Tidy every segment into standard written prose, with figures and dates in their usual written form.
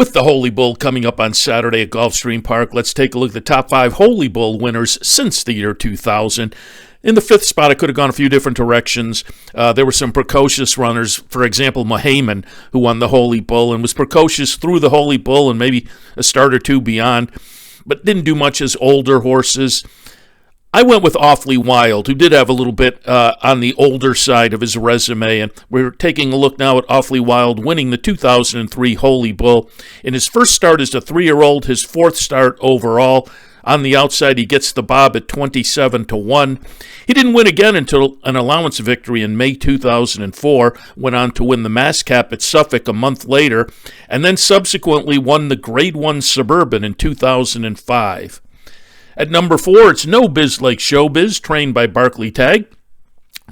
With the Holy Bull coming up on Saturday at Gulfstream Park, let's take a look at the top 5 Holy Bull winners since the year 2000. In the 5th spot, I could have gone a few different directions. There were some precocious runners. For example, Mohaman, who won the Holy Bull and was precocious through the Holy Bull and maybe a start or two beyond, but didn't do much as older horses. I went with Awfully Wild, who did have a little bit on the older side of his resume, and we're taking a look now at Awfully Wild winning the 2003 Holy Bull. In his first start as a 3-year-old, his 4th start overall. On the outside, he gets the bob at 27-1. He didn't win again until an allowance victory in May 2004, went on to win the Mass Cap at Suffolk a month later, and then subsequently won the Grade 1 Suburban in 2005. At number 4, it's No Biz Like Showbiz, trained by Barclay Tagg.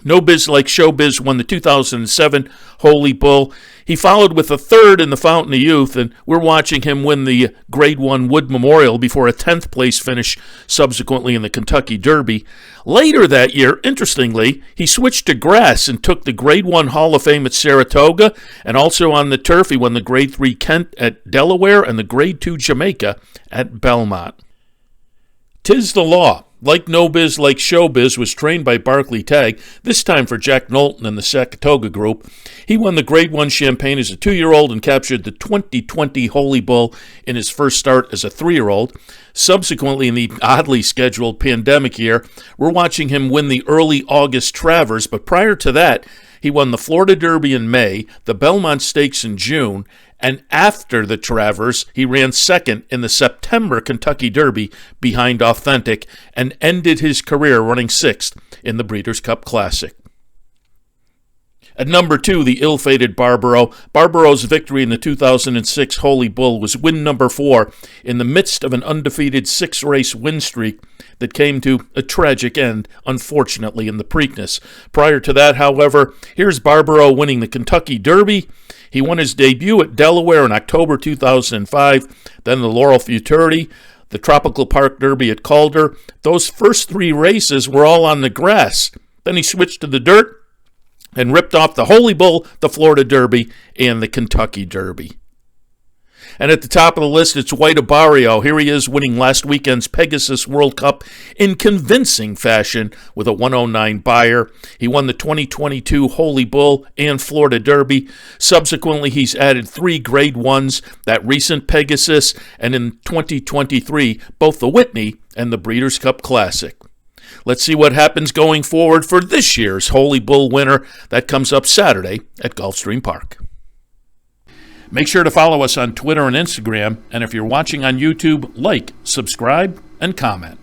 No Biz Like Showbiz won the 2007 Holy Bull. He followed with a 3rd in the Fountain of Youth, and we're watching him win the Grade 1 Wood Memorial before a 10th place finish subsequently in the Kentucky Derby. Later that year, interestingly, he switched to grass and took the Grade 1 Hall of Fame at Saratoga, and also on the turf he won the Grade 3 Kent at Delaware and the Grade 2 Jamaica at Belmont. 'Tis the Law, like No Biz Like Showbiz, was trained by Barclay Tagg, this time for Jack Knowlton and the Saratoga Group. He won the Grade 1 Champagne as a 2-year-old and captured the 2020 Holy Bull in his first start as a 3-year-old. Subsequently, in the oddly scheduled pandemic year, we're watching him win the early August Travers, but prior to that, he won the Florida Derby in May, the Belmont Stakes in June, and after the Travers, he ran 2nd in the September Kentucky Derby behind Authentic and ended his career running 6th in the Breeders' Cup Classic. At number 2, the ill-fated Barbaro. Barbaro's victory in the 2006 Holy Bull was win number 4 in the midst of an undefeated 6-race win streak that came to a tragic end, unfortunately, in the Preakness. Prior to that, however, here's Barbaro winning the Kentucky Derby. He won his debut at Delaware in October 2005, then the Laurel Futurity, the Tropical Park Derby at Calder. Those first 3 races were all on the grass. Then he switched to the dirt and ripped off the Holy Bull, the Florida Derby, and the Kentucky Derby. And at the top of the list, it's White Abarrio. Here he is winning last weekend's Pegasus World Cup in convincing fashion with a 109 buyer. He won the 2022 Holy Bull and Florida Derby. Subsequently, he's added 3 Grade 1s, that recent Pegasus, and in 2023, both the Whitney and the Breeders' Cup Classic. Let's see what happens going forward for this year's Holy Bull winner. That comes up Saturday at Gulfstream Park. Make sure to follow us on Twitter and Instagram, and if you're watching on YouTube, like, subscribe, and comment.